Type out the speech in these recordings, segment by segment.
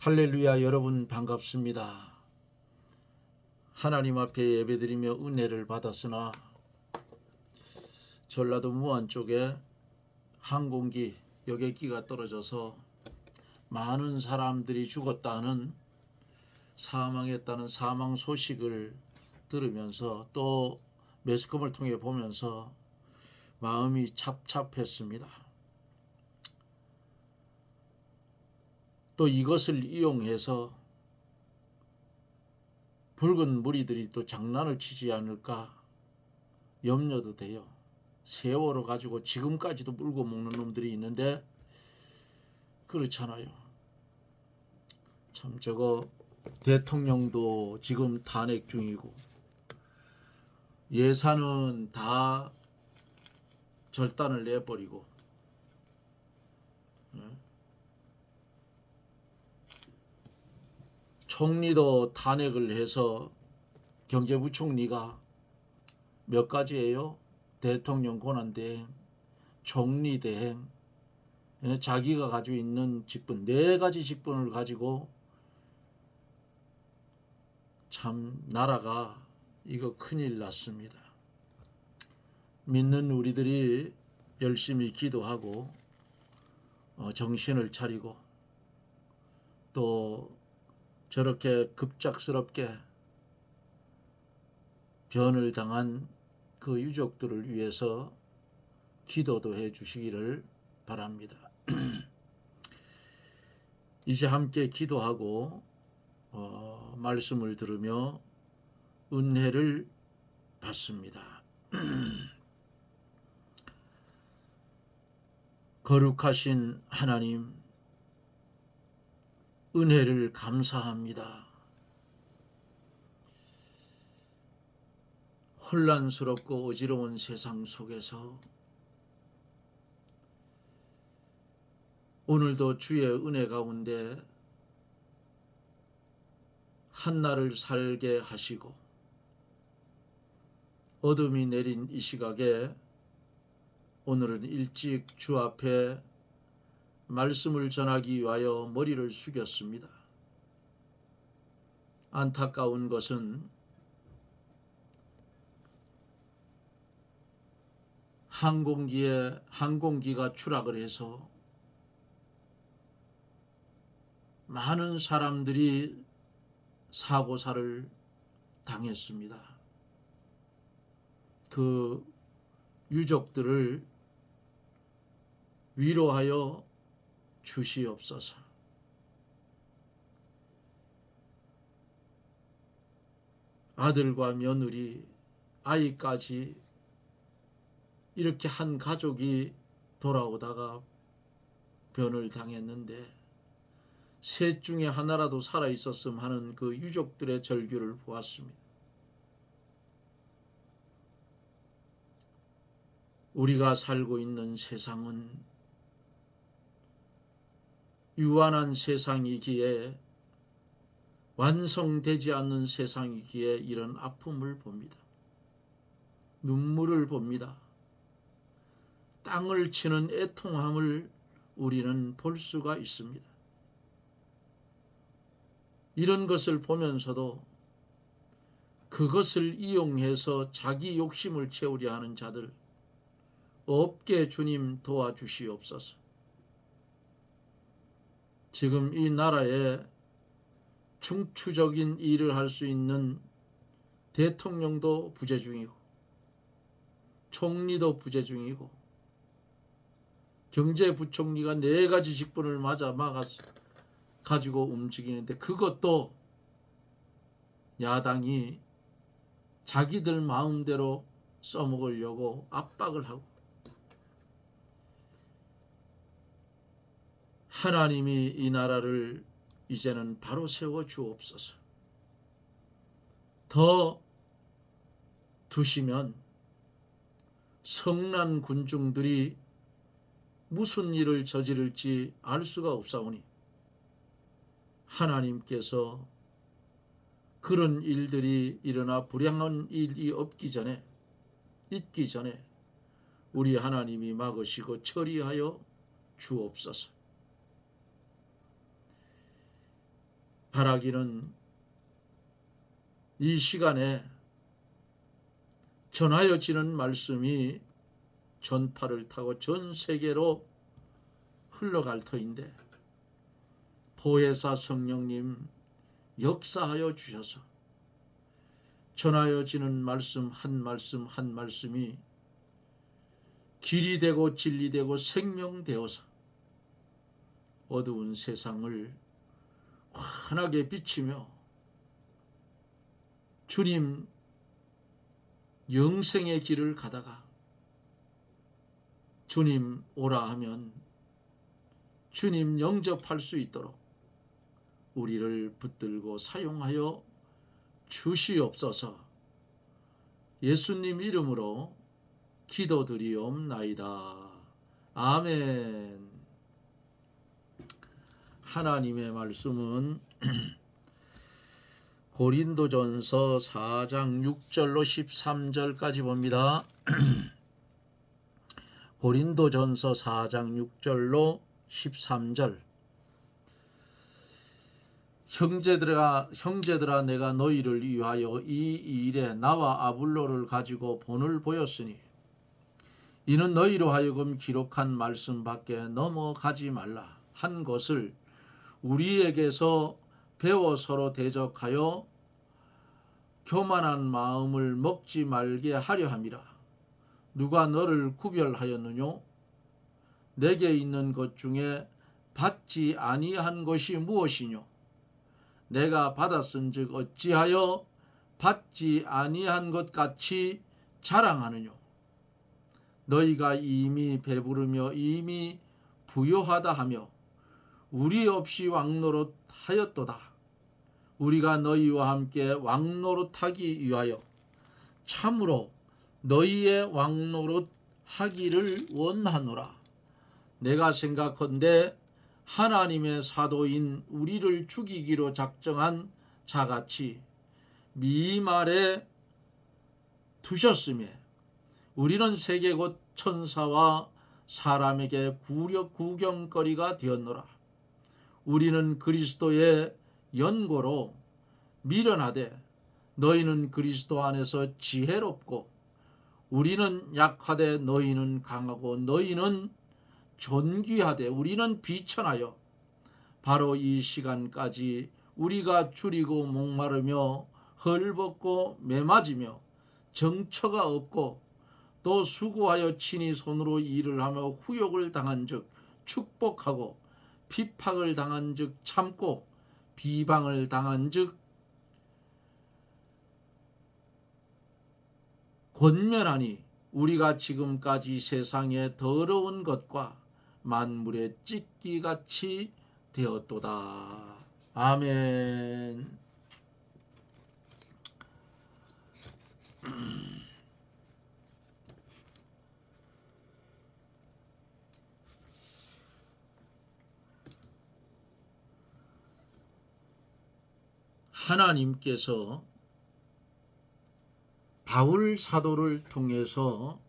할렐루야. 여러분 반갑습니다. 하나님 앞에 예배드리며 은혜를 받았으나 전라도 무안 쪽에 항공기 여객기가 떨어져서 많은 사람들이 죽었다는 사망했다는 사망 소식을 들으면서 또 매스컴을 통해 보면서 마음이 찹찹했습니다. 또 이것을 이용해서 붉은 무리들이 또 장난을 치지 않을까 염려도 돼요. 세월호 가지고 지금까지도 물고 먹는 놈들이 있는데 그렇잖아요. 참 저거 대통령도 지금 탄핵 중이고 예산은 다 절단을 내버리고 총리도 탄핵을 해서 경제부총리가 몇 가지예요? 대통령 권한대행, 총리 대행, 자기가 가지고 있는 직분 4가지 직분을 가지고 참 나라가 이거 큰일 났습니다. 믿는 우리들이 열심히 기도하고 정신을 차리고 또 저렇게 급작스럽게 변을 당한 그 유족들을 위해서 기도도 해 주시기를 바랍니다. 이제 함께 기도하고 말씀을 들으며 은혜를 받습니다. 거룩하신 하나님, 은혜를 감사합니다. 혼란스럽고 어지러운 세상 속에서 오늘도 주의 은혜 가운데 한날을 살게 하시고 어둠이 내린 이 시각에 오늘은 일찍 주 앞에 말씀을 전하기 위하여 머리를 숙였습니다. 안타까운 것은 항공기가 추락을 해서 많은 사람들이 사고사를 당했습니다. 그 유족들을 위로하여 주시옵소서. 아들과 며느리, 아이까지 이렇게 한 가족이 돌아오다가 변을 당했는데 셋 중에 하나라도 살아있었음 하는 그 유족들의 절규를 보았습니다. 우리가 살고 있는 세상은 유한한 세상이기에 완성되지 않는 세상이기에 이런 아픔을 봅니다. 눈물을 봅니다. 땅을 치는 애통함을 우리는 볼 수가 있습니다. 이런 것을 보면서도 그것을 이용해서 자기 욕심을 채우려 하는 자들 없게 주님 도와주시옵소서. 지금 이 나라에 중추적인 일을 할 수 있는 대통령도 부재 중이고 총리도 부재 중이고 경제부총리가 4가지 직분을 가지고 움직이는데 그것도 야당이 자기들 마음대로 써먹으려고 압박을 하고 하나님이 이 나라를 이제는 바로 세워 주옵소서. 더 두시면 성난 군중들이 무슨 일을 저지를지 알 수가 없사오니 하나님께서 그런 일들이 일어나 불행한 일이 있기 전에 우리 하나님이 막으시고 처리하여 주옵소서. 바라기는 이 시간에 전하여지는 말씀이 전파를 타고 전 세계로 흘러갈 터인데 보혜사 성령님 역사하여 주셔서 전하여지는 말씀 한 말씀 한 말씀이 길이 되고 진리 되고 생명되어서 어두운 세상을 환하게 비치며 주님 영생의 길을 가다가 주님 오라 하면 주님 영접할 수 있도록 우리를 붙들고 사용하여 주시옵소서. 예수님 이름으로 기도드리옵나이다. 아멘. 하나님의 말씀은 고린도전서 4장 6절로 13절까지 봅니다. 고린도전서 4장 6절로 13절. 형제들아 내가 너희를 위하여 이 일에 나와 아볼로를 가지고 본을 보였으니 이는 너희로 하여금 기록한 말씀 밖에 넘어가지 말라 한 것을 우리에게서 배워 서로 대적하여 교만한 마음을 먹지 말게 하려 함이라. 누가 너를 구별하였느뇨? 내게 있는 것 중에 받지 아니한 것이 무엇이뇨? 내가 받았은즉 어찌하여 받지 아니한 것 같이 자랑하느뇨? 너희가 이미 배부르며 이미 부요하다 하며 우리 없이 왕노릇하였도다. 우리가 너희와 함께 왕노릇하기 위하여 참으로 너희의 왕노릇하기를 원하노라. 내가 생각컨대 하나님의 사도인 우리를 죽이기로 작정한 자같이 미말에 두셨으며 우리는 세계 곧 천사와 사람에게 구경거리가 되었노라. 우리는 그리스도의 연고로 미련하되 너희는 그리스도 안에서 지혜롭고 우리는 약하되 너희는 강하고 너희는 존귀하되 우리는 비천하여 바로 이 시간까지 우리가 줄이고 목마르며 헐벗고 매맞으며 정처가 없고 또 수고하여 친히 손으로 일을 하며 후욕을 당한 즉 축복하고 핍박을 당한 즉 참고 비방을 당한 즉 권면하니 우리가 지금까지 세상의 더러운 것과 만물의 찢기같이 되었도다. 아멘. 하나님께서 바울 사도를 통해서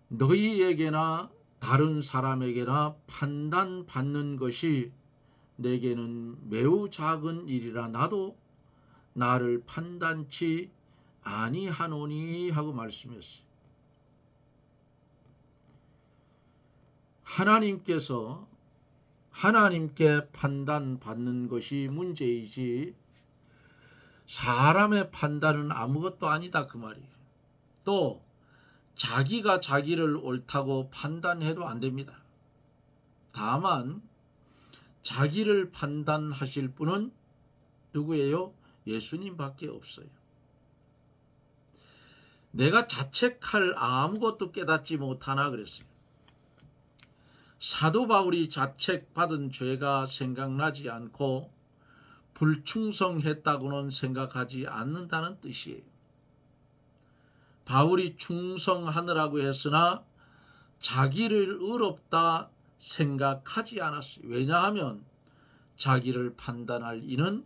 너희에게나 다른 사람에게나 판단받는 것이 내게는 매우 작은 일이라 나도 나를 판단치 아니하노니 하고 말씀했어요. 하나님께 판단받는 것이 문제이지 사람의 판단은 아무것도 아니다 그 말이에요. 또 자기가 자기를 옳다고 판단해도 안 됩니다. 다만 자기를 판단하실 분은 누구예요? 예수님밖에 없어요. 내가 자책할 아무것도 깨닫지 못하나 그랬어요. 사도 바울이 자책받은 죄가 생각나지 않고 불충성했다고는 생각하지 않는다는 뜻이에요. 바울이 충성하느라고 했으나 자기를 의롭다 생각하지 않았어요. 왜냐하면 자기를 판단할 이는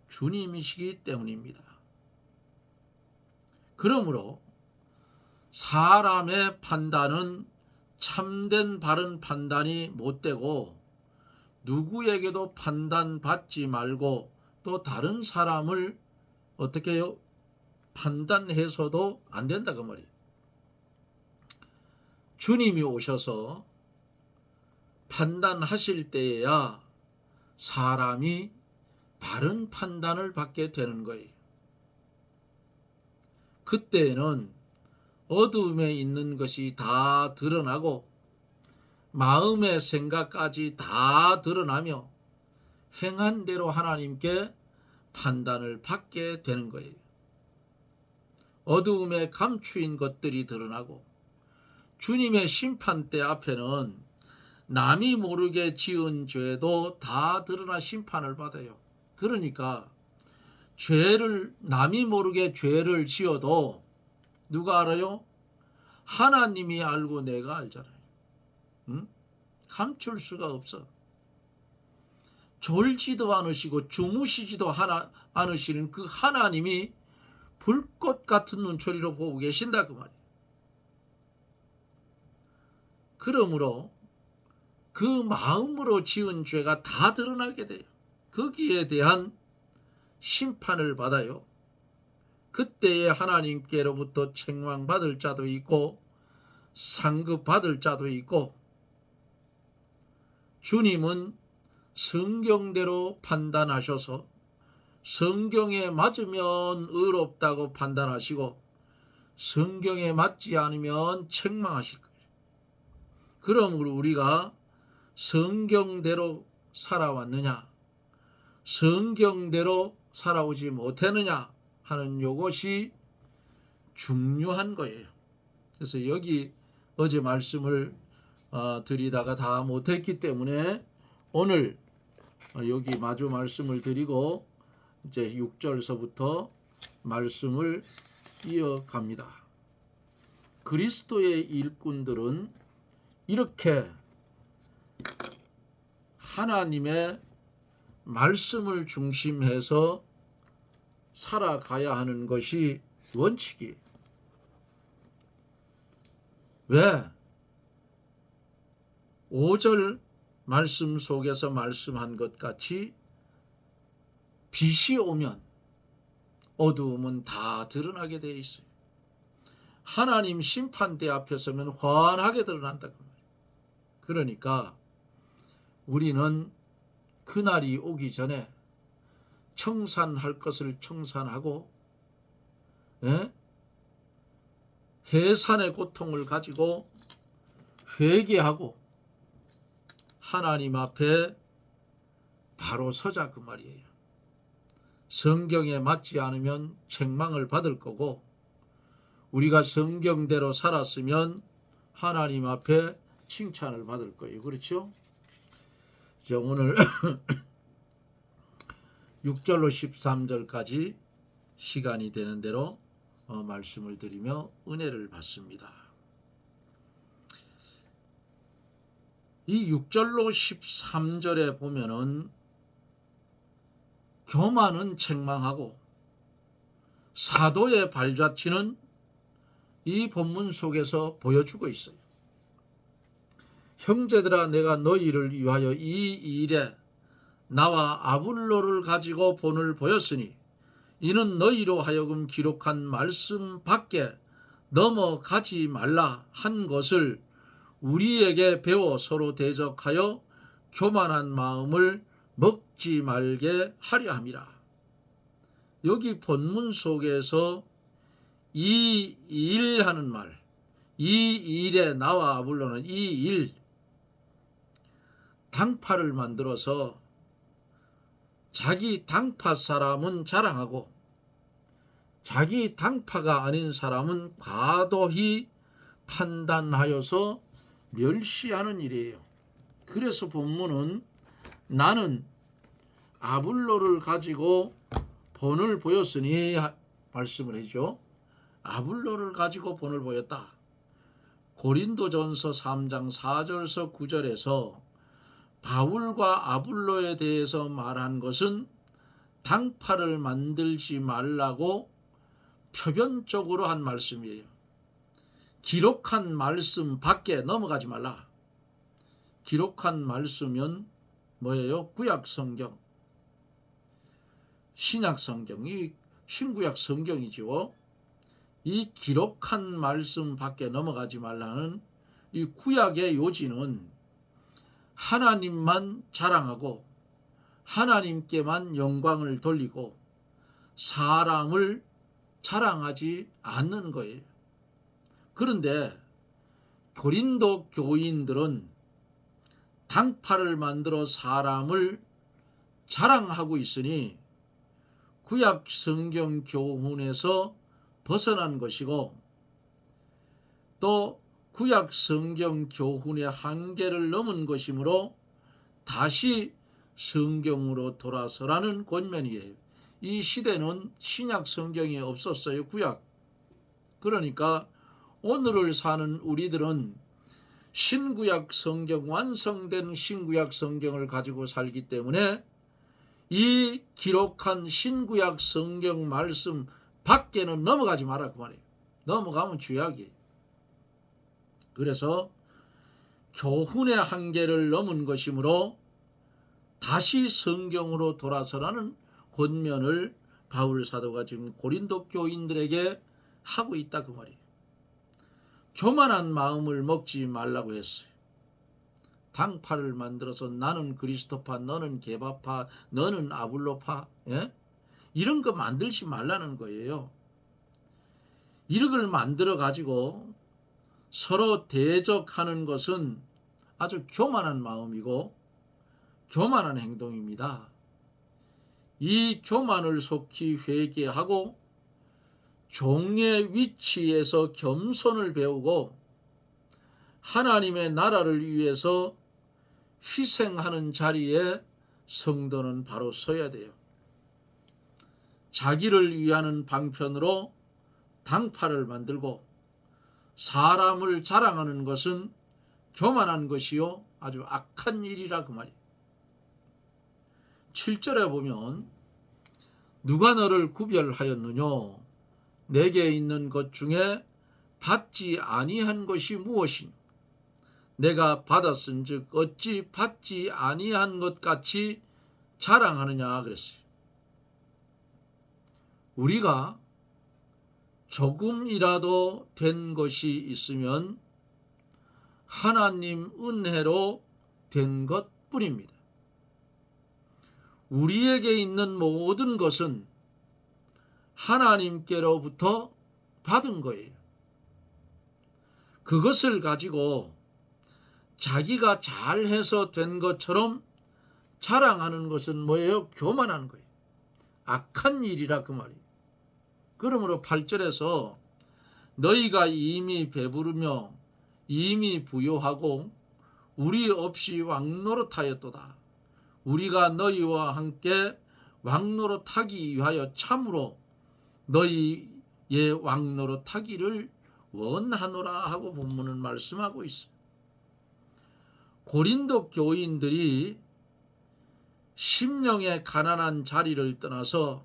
주님이시기 때문입니다. 그러므로 사람의 판단은 참된 바른 판단이 못 되고 누구에게도 판단받지 말고 또 다른 사람을 어떻게 해요? 판단해서도 안 된다 그 말이에요. 주님이 오셔서 판단하실 때에야 사람이 바른 판단을 받게 되는 거예요. 그때에는 어둠에 있는 것이 다 드러나고 마음의 생각까지 다 드러나며 행한 대로 하나님께 판단을 받게 되는 거예요. 어두움에 감추인 것들이 드러나고 주님의 심판대 앞에는 남이 모르게 지은 죄도 다 드러나 심판을 받아요. 그러니까 남이 모르게 죄를 지어도 누가 알아요? 하나님이 알고 내가 알잖아요. 응? 감출 수가 없어. 졸지도 않으시고 주무시지도 않으시는 그 하나님이 불꽃 같은 눈초리로 보고 계신다 그 말이에요. 그러므로 그 마음으로 지은 죄가 다 드러나게 돼요. 거기에 대한 심판을 받아요. 그때에 하나님께로부터 책망받을 자도 있고 상급받을 자도 있고, 주님은 성경대로 판단하셔서 성경에 맞으면 의롭다고 판단하시고 성경에 맞지 않으면 책망하실 거예요. 그러므로 우리가 성경대로 살아왔느냐, 성경대로 살아오지 못했느냐 하는 이것이 중요한 거예요. 그래서 여기 어제 말씀을 드리다가 다 못했기 때문에 오늘 여기 마주 말씀을 드리고 이제 6절서부터 말씀을 이어갑니다. 그리스도의 일꾼들은 이렇게 하나님의 말씀을 중심해서 살아가야 하는 것이 원칙이에요. 왜? 5절 말씀 속에서 말씀한 것 같이 빛이 오면 어두움은 다 드러나게 되어 있어요. 하나님 심판대 앞에 서면 환하게 드러난다. 그러니까 우리는 그날이 오기 전에 청산할 것을 청산하고 해산의 고통을 가지고 회개하고 하나님 앞에 바로 서자 그 말이에요. 성경에 맞지 않으면 책망을 받을 거고 우리가 성경대로 살았으면 하나님 앞에 칭찬을 받을 거예요. 그렇죠? 오늘 6절로 13절까지 시간이 되는 대로 말씀을 드리며 은혜를 받습니다. 이 6절로 13절에 보면은 교만은 책망하고 사도의 발자취는 이 본문 속에서 보여주고 있어요. 형제들아, 내가 너희를 위하여 이 일에 나와 아불로를 가지고 본을 보였으니 이는 너희로 하여금 기록한 말씀 밖에 넘어가지 말라 한 것을 우리에게 배워 서로 대적하여 교만한 마음을 먹지 말게 하려 함이라. 여기 본문 속에서 이 일하는 말, 이 일에 나와 아불로는 이 일, 당파를 만들어서 자기 당파 사람은 자랑하고 자기 당파가 아닌 사람은 과도히 판단하여서 멸시하는 일이에요. 그래서 본문은 나는 아불로를 가지고 본을 보였으니 말씀을 해줘. 아불로를 가지고 본을 보였다. 고린도전서 3장 4절서 9절에서 바울과 아불로에 대해서 말한 것은 당파를 만들지 말라고 표변적으로 한 말씀이에요. 기록한 말씀 밖에 넘어가지 말라. 기록한 말씀은 뭐예요? 구약 성경, 신약 성경이 신구약 성경이죠. 이 기록한 말씀 밖에 넘어가지 말라는 이 구약의 요지는 하나님만 자랑하고 하나님께만 영광을 돌리고 사람을 자랑하지 않는 거예요. 그런데 고린도 교인들은 당파를 만들어 사람을 자랑하고 있으니 구약 성경 교훈에서 벗어난 것이고 또 구약 성경 교훈의 한계를 넘은 것이므로 다시 성경으로 돌아서라는 권면이에요. 이 시대는 신약 성경이 없었어요. 구약. 그러니까 오늘을 사는 우리들은 신구약 성경, 완성된 신구약 성경을 가지고 살기 때문에 이 기록한 신구약 성경 말씀 밖에는 넘어가지 마라 그 말이에요. 넘어가면 죄악이에요. 그래서 교훈의 한계를 넘은 것이므로 다시 성경으로 돌아서라는 권면을 바울 사도가 지금 고린도 교인들에게 하고 있다 그 말이에요. 교만한 마음을 먹지 말라고 했어요. 당파를 만들어서 나는 그리스도파, 너는 게바파, 너는 아볼로파, 이런 거 만들지 말라는 거예요. 이런 걸 만들어 가지고 서로 대적하는 것은 아주 교만한 마음이고 교만한 행동입니다. 이 교만을 속히 회개하고 종의 위치에서 겸손을 배우고 하나님의 나라를 위해서 희생하는 자리에 성도는 바로 서야 돼요. 자기를 위하는 방편으로 당파를 만들고 사람을 자랑하는 것은 교만한 것이요 아주 악한 일이라 그 말이에요. 7절에 보면 누가 너를 구별하였느냐? 내게 있는 것 중에 받지 아니한 것이 무엇이냐? 내가 받았은즉 어찌 받지 아니한 것 같이 자랑하느냐 그랬어요. 우리가 조금이라도 된 것이 있으면 하나님 은혜로 된 것뿐입니다. 우리에게 있는 모든 것은 하나님께로부터 받은 거예요. 그것을 가지고 자기가 잘해서 된 것처럼 자랑하는 것은 뭐예요? 교만한 거예요. 악한 일이라 그 말이에요. 그러므로 8절에서 너희가 이미 배부르며 이미 부요하고 우리 없이 왕노릇하였도다. 우리가 너희와 함께 왕노릇하기 위하여 참으로 너희의 왕노릇하기를 원하노라 하고 본문은 말씀하고 있습니다. 고린도 교인들이 심령의 가난한 자리를 떠나서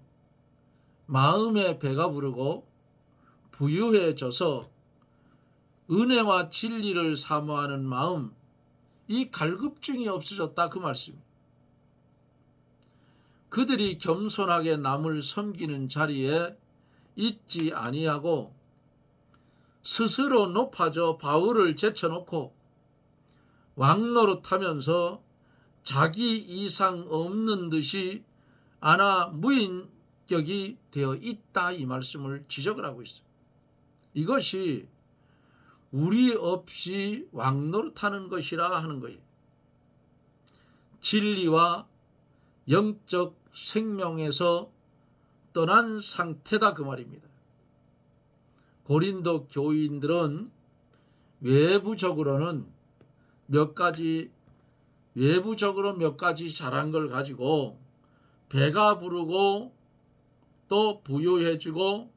마음에 배가 부르고 부유해져서 은혜와 진리를 사모하는 마음, 이 갈급증이 없어졌다 그 말씀입니다. 그들이 겸손하게 남을 섬기는 자리에 있지 아니하고 스스로 높아져 바울을 제쳐놓고 왕노릇하면서 자기 이상 없는 듯이 아나 무인격이 되어 있다 이 말씀을 지적을 하고 있어요. 이것이 우리 없이 왕노릇하는 것이라 하는 거예요. 진리와 영적 생명에서 떠난 상태다 그 말입니다. 고린도 교인들은 외부적으로 몇 가지 잘한 걸 가지고 배가 부르고 또 부유해지고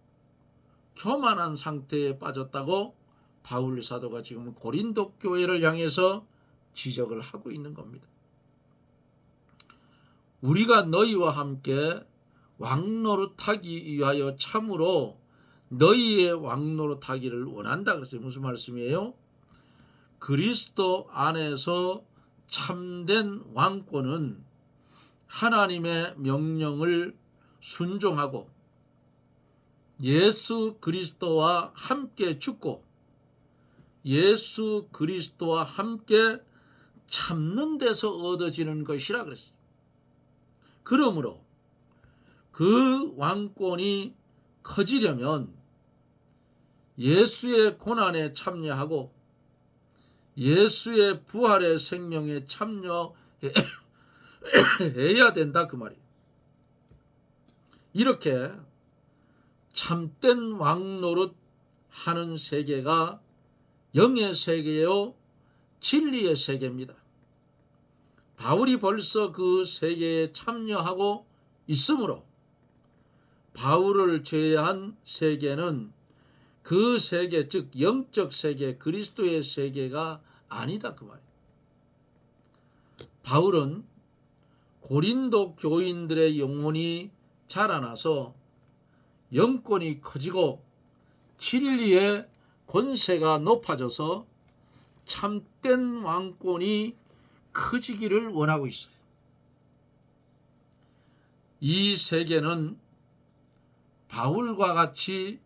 교만한 상태에 빠졌다고 바울 사도가 지금 고린도 교회를 향해서 지적을 하고 있는 겁니다. 우리가 너희와 함께 왕노릇하기 위하여 참으로 너희의 왕노릇하기를 원한다 그랬어요. 무슨 말씀이에요? 그리스도 안에서 참된 왕권은 하나님의 명령을 순종하고 예수 그리스도와 함께 죽고 예수 그리스도와 함께 참는 데서 얻어지는 것이라 그랬어요. 그러므로 그 왕권이 커지려면 예수의 고난에 참여하고 예수의 부활의 생명에 참여해야 된다 그 말이에요. 이렇게 참된 왕노릇 하는 세계가 영의 세계요 진리의 세계입니다. 바울이 벌써 그 세계에 참여하고 있으므로 바울을 제외한 세계는 그 세계, 즉 영적 세계, 그리스도의 세계가 아니다 그 말이에요. 바울은 고린도 교인들의 영혼이 자라나서 영권이 커지고 진리의 권세가 높아져서 참된 왕권이 커지기를 원하고 있어요. 이 세계는 바울과 같이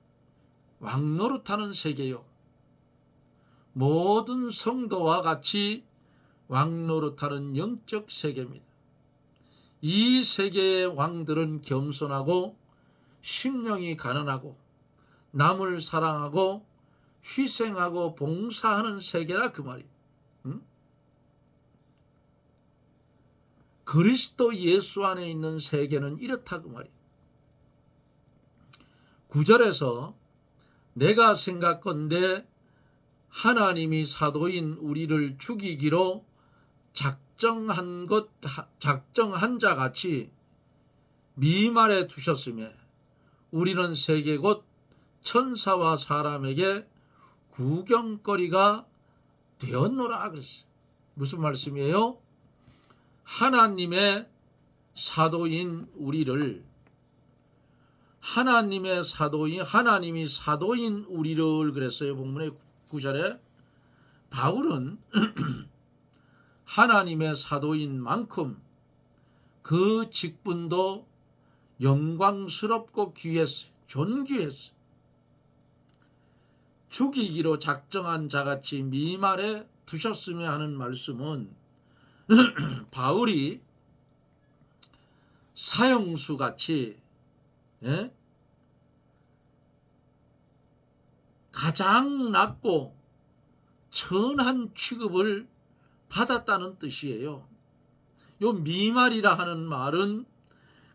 왕노릇하는 세계요, 모든 성도와 같이 왕노릇하는 영적 세계입니다. 이 세계의 왕들은 겸손하고 심령이 가난하고 남을 사랑하고 희생하고 봉사하는 세계라 그 말이에요. 그리스도 예수 안에 있는 세계는 이렇다 그 말이에요. 9절에서 내가 생각건대 하나님이 사도인 우리를 죽이기로 작정한 자 같이 미말에 두셨으며 우리는 세계 곧 천사와 사람에게 구경거리가 되었노라 그랬어요. 무슨 말씀이에요? 하나님의 사도인 우리를, 하나님이 사도인 우리를 그랬어요. 본문의 9절에 바울은 하나님의 사도인 만큼 그 직분도 영광스럽고 귀했어요. 존귀했어요. 죽이기로 작정한 자같이 미말에 두셨으며 하는 말씀은 바울이 사형수같이 가장 낮고 천한 취급을 받았다는 뜻이에요. 요 미말이라 하는 말은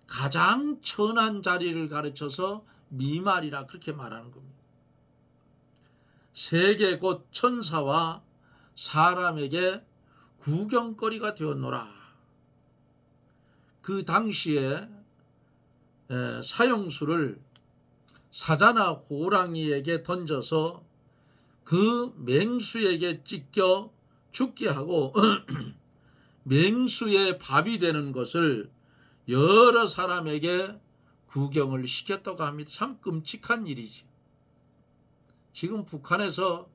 가장 천한 자리를 가르쳐서 미말이라 그렇게 말하는 겁니다. 세계 곧 천사와 사람에게 구경거리가 되었노라. 그 당시에 사형수를 사자나 호랑이에게 던져서 그 맹수에게 찢겨 죽게 하고 맹수의 밥이 되는 것을 여러 사람에게 구경을 시켰다고 합니다. 참 끔찍한 일이지. 지금 북한에서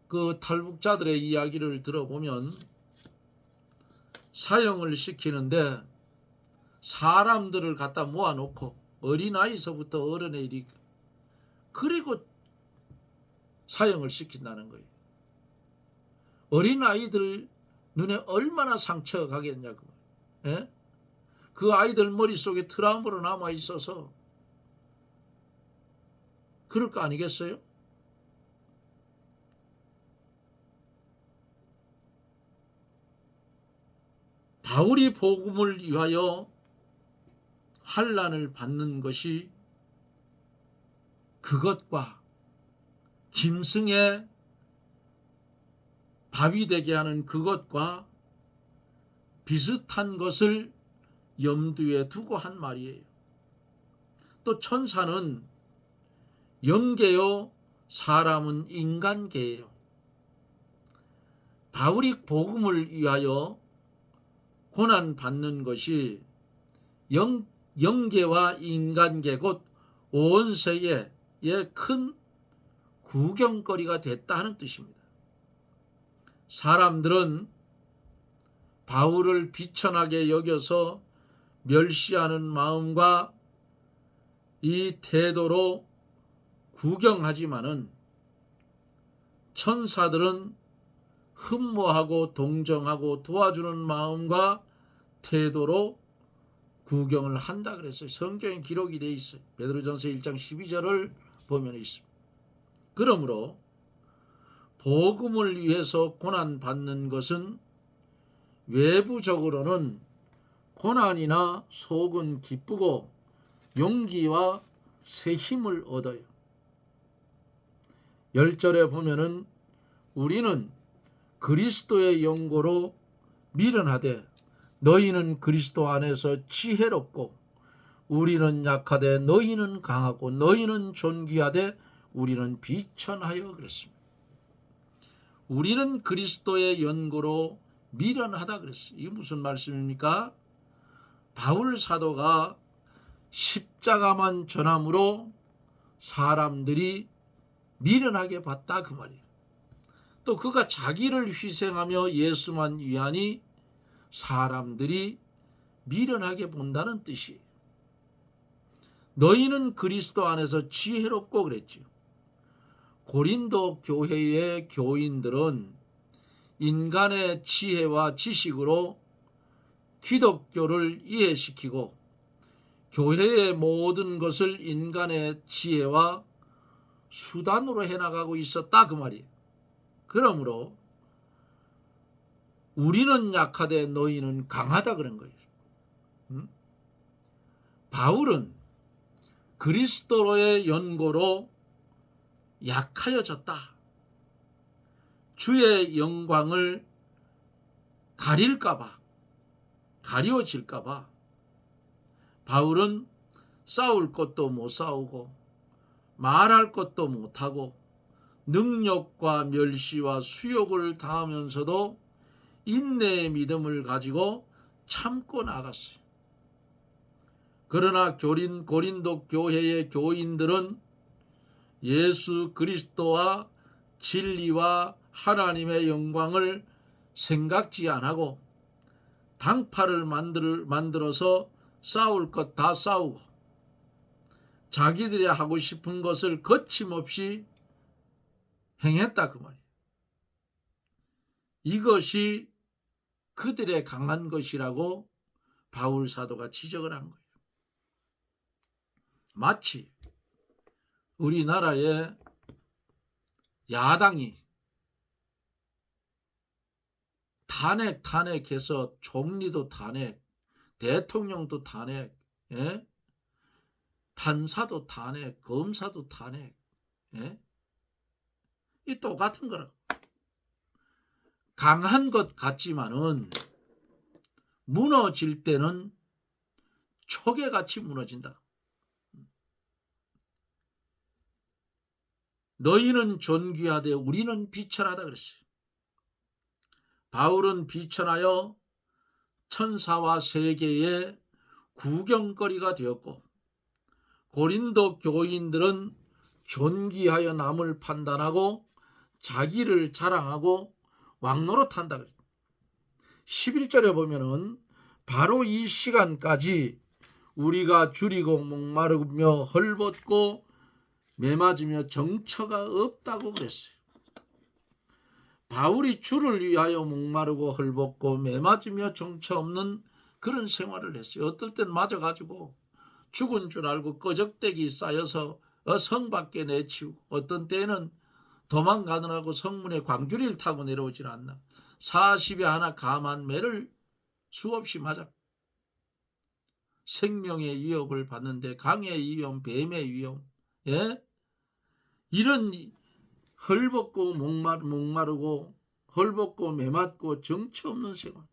그 탈북자들의 이야기를 들어보면 사형을 시키는데 사람들을 갖다 모아놓고 어린아이서부터 어른에 이르 그리고 사형을 시킨다는 거예요. 어린아이들 눈에 얼마나 상처가 가겠냐고. 예? 그 아이들 머릿속에 트라우마로 남아있어서 그럴 거 아니겠어요? 바울이 복음을 위하여 환난을 받는 것이 그것과 짐승의 밥이 되게 하는 그것과 비슷한 것을 염두에 두고 한 말이에요. 또 천사는 영계요, 사람은 인간계예요. 바울이 복음을 위하여 고난 받는 것이 영계와 인간계 곧 온 세계에 큰 구경거리가 됐다 하는 뜻입니다. 사람들은 바울을 비천하게 여겨서 멸시하는 마음과 이 태도로 구경하지만은 천사들은 흠모하고 동정하고 도와주는 마음과 태도로 구경을 한다 그랬어요. 성경에 기록이 되어 있어요. 베드로전서 1장 12절을 보면 있습니다. 그러므로 복음을 위해서 고난받는 것은 외부적으로는 고난이나 속은 기쁘고 용기와 새 힘을 얻어요. 10절에 보면은 우리는 그리스도의 연고로 미련하되 너희는 그리스도 안에서 지혜롭고 우리는 약하되 너희는 강하고 너희는 존귀하되 우리는 비천하여 그랬습니다. 우리는 그리스도의 연고로 미련하다 그랬어요. 이게 무슨 말씀입니까? 바울 사도가 십자가만 전함으로 사람들이 미련하게 봤다 그 말이에요. 또 그가 자기를 희생하며 예수만 위하니 사람들이 미련하게 본다는 뜻이에요. 너희는 그리스도 안에서 지혜롭고 그랬지요. 고린도 교회의 교인들은 인간의 지혜와 지식으로 기독교를 이해시키고 교회의 모든 것을 인간의 지혜와 수단으로 해나가고 있었다 그 말이에요. 그러므로 우리는 약하되 너희는 강하다 그런 거예요. 바울은 그리스도의 연고로 약하여졌다. 주의 영광을 가릴까봐, 가리워질까봐 바울은 싸울 것도 못 싸우고 말할 것도 못하고 능력과 멸시와 수욕을 당하면서도 인내의 믿음을 가지고 참고 나갔어요. 그러나 고린도 교회의 교인들은 예수 그리스도와 진리와 하나님의 영광을 생각지 않고 당파를 만들어서 싸울 것 다 싸우고 자기들이 하고 싶은 것을 거침없이 행했다 그 말이에요. 이것이 그들의 강한 것이라고 바울 사도가 지적을 한 거예요. 마치 우리나라의 야당이 탄핵해서 총리도 탄핵, 대통령도 탄핵, 판사도 탄핵, 검사도 탄핵, 이 똑같은 거라고. 강한 것 같지만은 무너질 때는 초계같이 무너진다. 너희는 존귀하되 우리는 비천하다 그랬어요. 바울은 비천하여 천사와 세계의 구경거리가 되었고 고린도 교인들은 존귀하여 남을 판단하고 자기를 자랑하고 왕노릇한다 그랬어요. 11절에 보면은 바로 이 시간까지 우리가 줄이고 목마르며 헐벗고 매맞으며 정처가 없다고 그랬어요. 바울이 주를 위하여 목마르고 헐벗고 매맞으며 정처 없는 그런 생활을 했어요. 어떨 땐 맞아가지고 죽은 줄 알고 끄적대기 쌓여서 성 밖에 내치우고 어떤 때는 도망가느라고 성문에 광주리를 타고 내려오질 않나. 40에 하나 감한 매를 수없이 맞았고 생명의 위협을 받는데 강의 위험, 뱀의 위험, 이런 헐벗고 목마르고 헐벗고 매맞고 정처 없는 생활.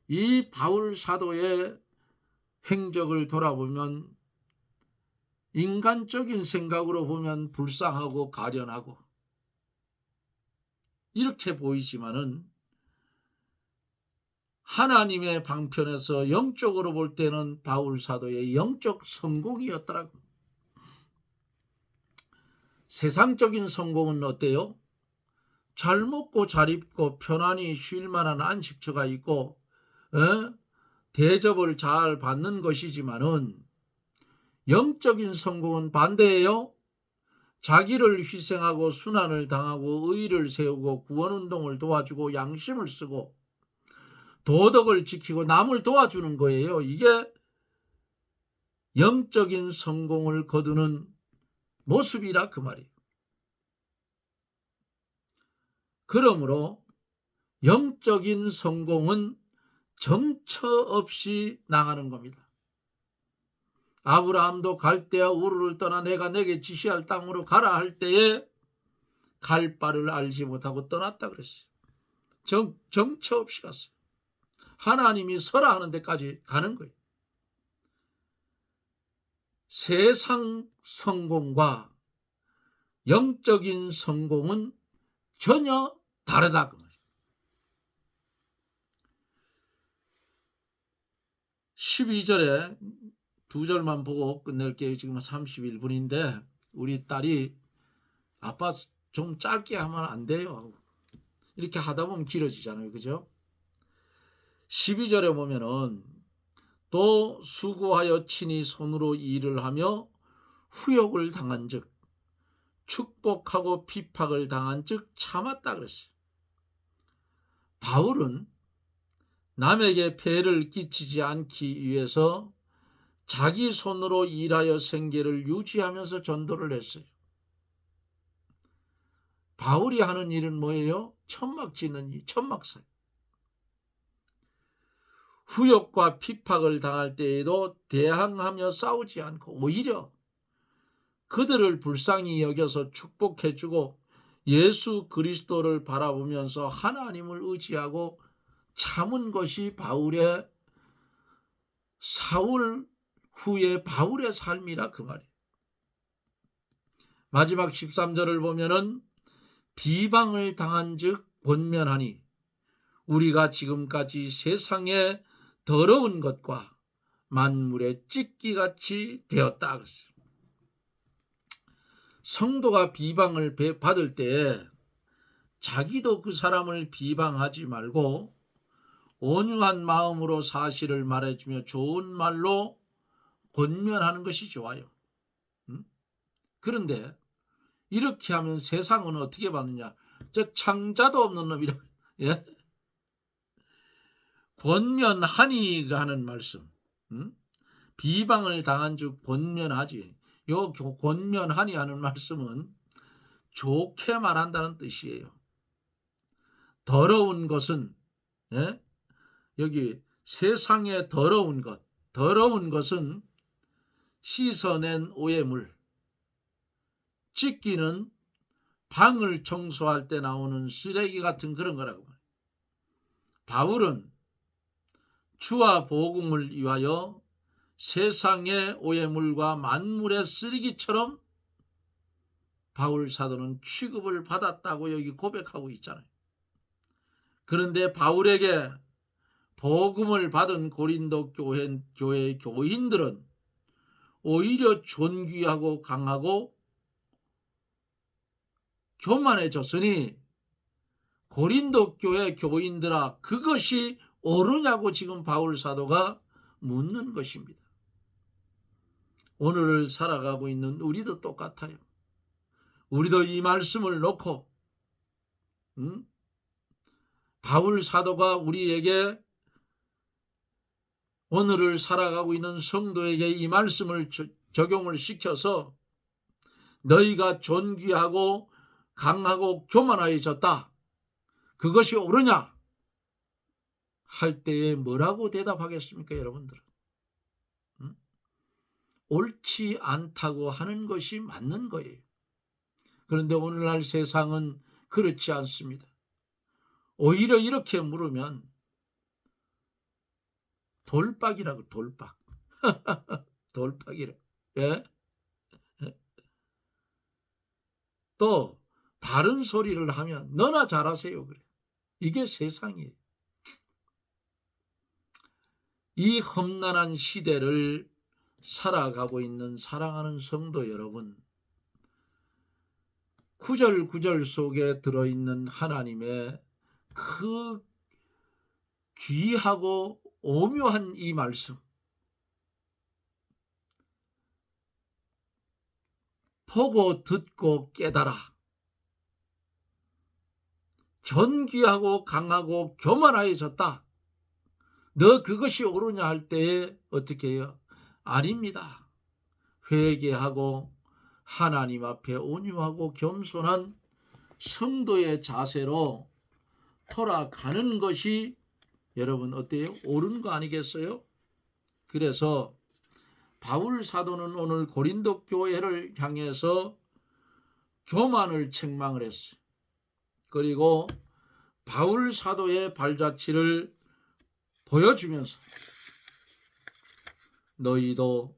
이 바울 사도의 행적을 돌아보면 인간적인 생각으로 보면 불쌍하고 가련하고 이렇게 보이지만은 하나님의 방편에서 영적으로 볼 때는 바울 사도의 영적 성공이었더라고. 세상적인 성공은 어때요? 잘 먹고 잘 입고 편안히 쉴 만한 안식처가 있고 대접을 잘 받는 것이지만은 영적인 성공은 반대예요. 자기를 희생하고 순환을 당하고 의를 세우고 구원운동을 도와주고 양심을 쓰고 도덕을 지키고 남을 도와주는 거예요. 이게 영적인 성공을 거두는 모습이라 그 말이에요. 그러므로 영적인 성공은 정처 없이 나가는 겁니다. 아브라함도 갈대아 우르를 떠나 내가 내게 지시할 땅으로 가라 할 때에 갈 바를 알지 못하고 떠났다 그랬어요. 정처 없이 갔어요. 하나님이 서라 하는 데까지 가는 거예요. 세상 성공과 영적인 성공은 전혀 다르다 그 말이에요. 12절에 두 절만 보고 끝낼게요. 지금 31분인데 우리 딸이 아빠 좀 짧게 하면 안 돼요. 이렇게 하다 보면 길어지잖아요. 그죠? 12절에 보면은 또 수고하여 친히 손으로 일을 하며 후욕을 당한 즉 축복하고 핍박을 당한 즉 참았다 그랬어요. 바울은 남에게 폐를 끼치지 않기 위해서 자기 손으로 일하여 생계를 유지하면서 전도를 했어요. 바울이 하는 일은 뭐예요? 천막 짓는 일, 천막사역. 후욕과 핍박을 당할 때에도 대항하며 싸우지 않고 오히려 그들을 불쌍히 여겨서 축복해주고 예수 그리스도를 바라보면서 하나님을 의지하고 참은 것이 바울의 사울 후에 바울의 삶이라 그 말이에요. 마지막 13절을 보면은 비방을 당한 즉 권면하니 우리가 지금까지 세상에 더러운 것과 만물의 찢기같이 되었다 그랬어요. 성도가 비방을 받을 때 자기도 그 사람을 비방하지 말고 온유한 마음으로 사실을 말해주며 좋은 말로 권면하는 것이 좋아요. 그런데 이렇게 하면 세상은 어떻게 받느냐? 저 창자도 없는 놈이라고. 예? 권면하니가 하는 말씀. 비방을 당한 즉 권면하지. 요 권면하니 하는 말씀은 좋게 말한다는 뜻이에요. 더러운 것은 여기 세상에 더러운 것은 씻어낸 오해물, 찢기는 방을 청소할 때 나오는 쓰레기 같은 그런 거라고. 바울은 주와 복음을 위하여 세상의 오해물과 만물의 쓰레기처럼 바울 사도는 취급을 받았다고 여기 고백하고 있잖아요. 그런데 바울에게 복음을 받은 고린도 교회 교인들은 오히려 존귀하고 강하고 교만해졌으니 고린도 교회 교인들아 그것이 옳으냐고 지금 바울 사도가 묻는 것입니다. 오늘을 살아가고 있는 우리도 똑같아요. 우리도 이 말씀을 놓고 바울 사도가 우리에게 오늘을 살아가고 있는 성도에게 이 말씀을 적용을 시켜서 너희가 존귀하고 강하고 교만해졌다. 그것이 옳으냐? 할 때에 뭐라고 대답하겠습니까, 여러분들은? 옳지 않다고 하는 것이 맞는 거예요. 그런데 오늘날 세상은 그렇지 않습니다. 오히려 이렇게 물으면 돌박이라고, 돌박. 돌박이라고. 예? 또 바른 소리를 하면 너나 잘하세요 그래. 이게 세상이에요. 이 험난한 시대를 살아가고 있는 사랑하는 성도 여러분, 구절구절 속에 들어있는 하나님의 그 귀하고 오묘한 이 말씀, 보고 듣고 깨달아 존귀하고 강하고 교만하여졌다. 너 그것이 옳으냐 할 때에 어떻게 해요? 아닙니다. 회개하고 하나님 앞에 온유하고 겸손한 성도의 자세로 돌아가는 것이 여러분 어때요? 옳은 거 아니겠어요? 그래서 바울 사도는 오늘 고린도 교회를 향해서 교만을 책망을 했어요. 그리고 바울 사도의 발자취를 보여주면서 너희도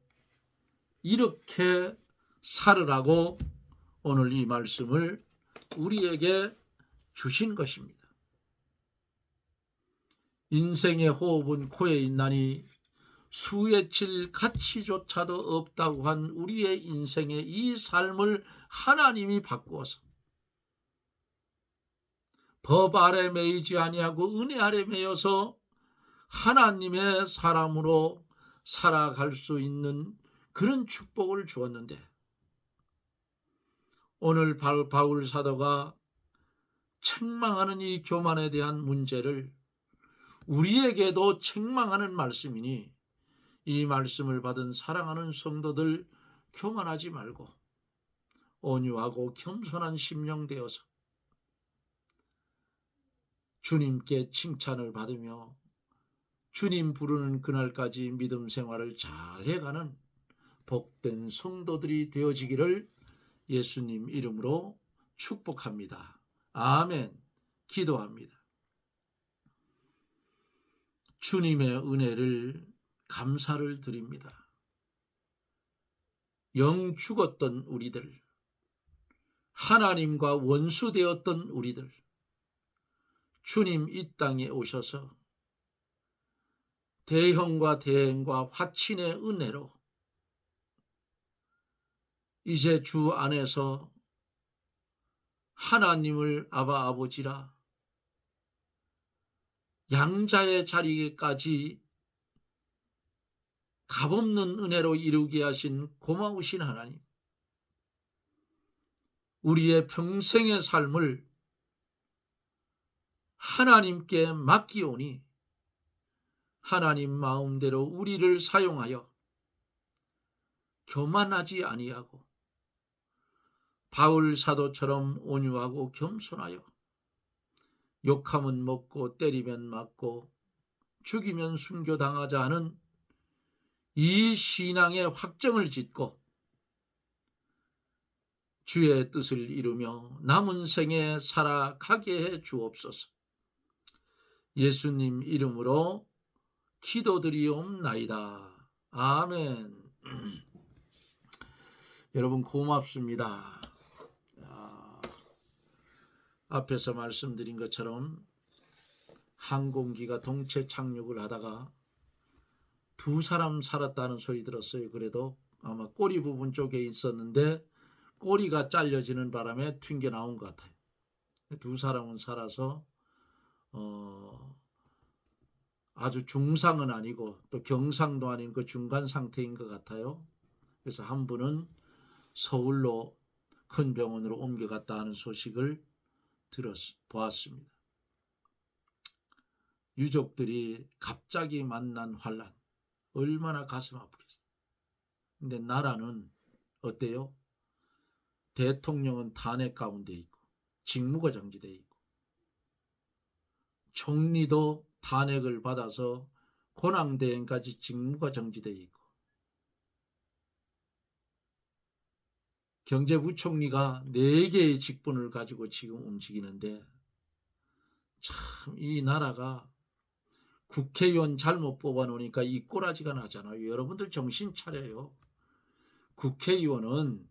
이렇게 살으라고 오늘 이 말씀을 우리에게 주신 것입니다. 인생의 호흡은 코에 있나니 수에칠 가치조차도 없다고 한 우리의 인생의 이 삶을 하나님이 바꾸어서 법 아래 매이지 아니하고 은혜 아래 매여서 하나님의 사람으로 살아갈 수 있는 그런 축복을 주었는데, 오늘 바울 사도가 책망하는 이 교만에 대한 문제를 우리에게도 책망하는 말씀이니 이 말씀을 받은 사랑하는 성도들, 교만하지 말고 온유하고 겸손한 심령 되어서 주님께 칭찬을 받으며 주님 부르는 그날까지 믿음 생활을 잘 해가는 복된 성도들이 되어지기를 예수님 이름으로 축복합니다. 아멘. 기도합니다. 주님의 은혜를 감사를 드립니다. 영 죽었던 우리들, 하나님과 원수되었던 우리들, 주님 이 땅에 오셔서 대형과 대행과 화친의 은혜로 이제 주 안에서 하나님을 아바 아버지라 양자의 자리까지 값없는 은혜로 이루게 하신 고마우신 하나님, 우리의 평생의 삶을 하나님께 맡기오니 하나님 마음대로 우리를 사용하여 교만하지 아니하고 바울 사도처럼 온유하고 겸손하여 욕하면 먹고 때리면 맞고 죽이면 순교당하자 하는 이 신앙의 확정을 짓고 주의 뜻을 이루며 남은 생에 살아가게 해 주옵소서. 예수님 이름으로 기도드리옵나이다. 아멘. 여러분 고맙습니다. 앞에서 말씀드린 것처럼 항공기가 동체 착륙을 하다가 두 사람 살았다는 소리 들었어요. 그래도 아마 꼬리 부분 쪽에 있었는데 꼬리가 잘려지는 바람에 튕겨 나온 것 같아요. 두 사람은 살아서 아주 중상은 아니고 또 경상도 아닌 그 중간 상태인 것 같아요. 그래서 한 분은 서울로 큰 병원으로 옮겨갔다 하는 소식을 보았습니다. 유족들이 갑자기 만난 환란, 얼마나 가슴 아프겠어요. 근데 나라는 어때요? 대통령은 탄핵 가운데 있고 직무가 정지되어 있고 총리도 탄핵을 받아서 권한대행까지 직무가 정지되어 있고 경제부총리가 4개의 직분을 가지고 지금 움직이는데, 참 이 나라가 국회의원 잘못 뽑아놓으니까 이 꼬라지가 나잖아요. 여러분들 정신 차려요. 국회의원은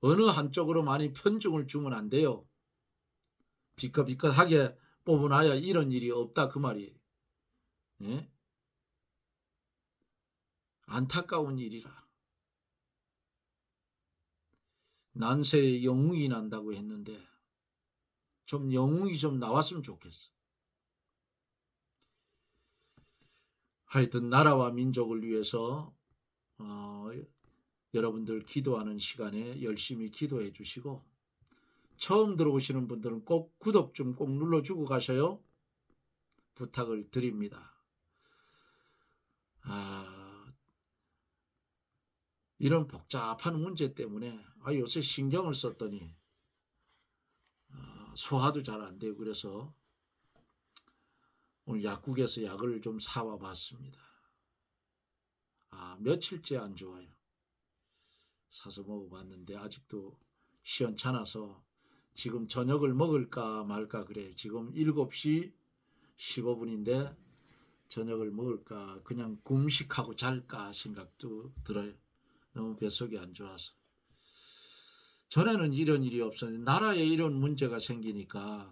어느 한쪽으로 많이 편중을 주면 안 돼요. 비껏비껏하게 뽑아놔야 이런 일이 없다 그 말이에요. 예? 안타까운 일이라. 난세에 영웅이 난다고 했는데 좀 영웅이 좀 나왔으면 좋겠어. 하여튼 나라와 민족을 위해서 여러분들 기도하는 시간에 열심히 기도해 주시고, 처음 들어오시는 분들은 꼭 구독 좀 꼭 눌러주고 가셔요. 부탁을 드립니다. 이런 복잡한 문제 때문에 요새 신경을 썼더니 소화도 잘 안 되고, 그래서 오늘 약국에서 약을 좀 사와 봤습니다. 며칠째 안 좋아요. 사서 먹어봤는데 아직도 시원찮아서 지금 저녁을 먹을까 말까 그래. 지금 7시 15분인데 저녁을 먹을까 그냥 금식하고 잘까 생각도 들어요. 너무 뱃속이 안 좋아서. 전에는 이런 일이 없었는데 나라에 이런 문제가 생기니까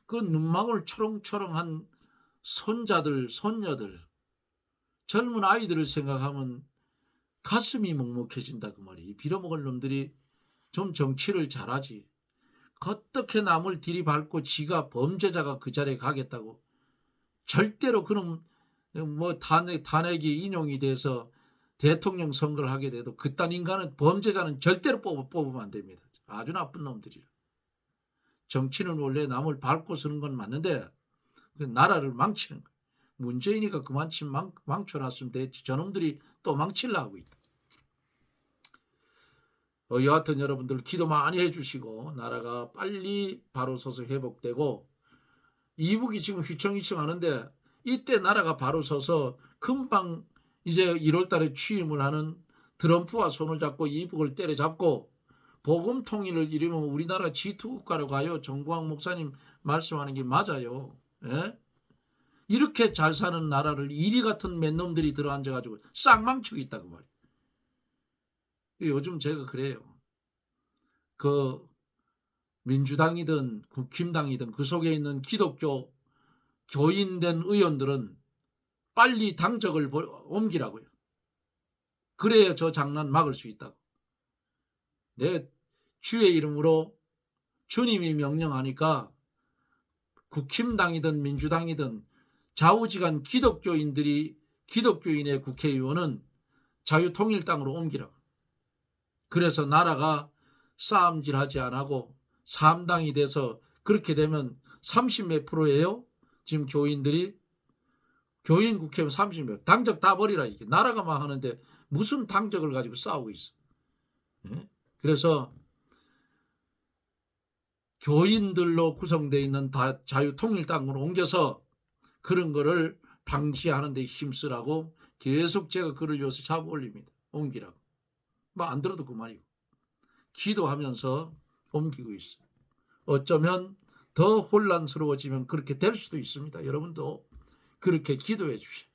그 눈망울 초롱초롱한 손자들 손녀들 젊은 아이들을 생각하면 가슴이 먹먹해진다 그 말이에요. 빌어먹을 놈들이 좀 정치를 잘하지. 어떻게 남을 들이밟고 지가 범죄자가 그 자리에 가겠다고. 절대로 그럼 뭐 탄핵이 인용이 돼서 대통령 선거를 하게 돼도 그딴 인간은, 범죄자는 절대로 뽑으면 안 됩니다. 아주 나쁜 놈들이라. 정치는 원래 남을 밟고 서는 건 맞는데 그 나라를 망치는 거예요. 문재인이가 그만큼 망쳐놨으면 됐지. 저놈들이 또 망치려고 하고 있다. 여하튼 여러분들 기도 많이 해주시고 나라가 빨리 바로 서서 회복되고, 이북이 지금 휘청휘청 하는데 이때 나라가 바로 서서 금방 이제 1월 달에 취임을 하는 트럼프와 손을 잡고 이북을 때려잡고 복음 통일을 이루면 우리나라 G2 국가로 가요. 정구왕 목사님 말씀하는 게 맞아요. 예? 이렇게 잘 사는 나라를 이리 같은 맨놈들이 들어앉아가지고 싹 망치고 있다 그 말이에요. 요즘 제가 그래요. 그 민주당이든 국힘당이든 그 속에 있는 기독교 교인된 의원들은 빨리 당적을 옮기라고요. 그래야 저 장난 막을 수 있다고. 내 주의 이름으로 주님이 명령하니까 국힘당이든 민주당이든 좌우지간 기독교인의 국회의원은 자유통일당으로 옮기라고. 그래서 나라가 싸움질하지 않고 3당이 돼서, 그렇게 되면 30몇 프로예요. 지금 교인 국회의원 30몇, 당적 다 버리라. 이게 나라가 망하는데 무슨 당적을 가지고 싸우고 있어. 예? 그래서 교인들로 구성되어 있는 자유통일당으로 옮겨서 그런 거를 방지하는 데 힘쓰라고 계속 제가 글을 요새 잡아 올립니다. 옮기라고. 뭐 안 들어도 그 말이고. 기도하면서 옮기고 있어요. 어쩌면 더 혼란스러워지면 그렇게 될 수도 있습니다. 여러분도 그렇게 기도해 주세요.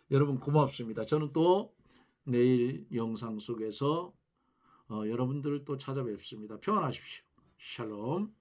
여러분 고맙습니다. 저는 또 내일 영상 속에서 여러분들을 또 찾아뵙습니다. 평안하십시오. 샬롬.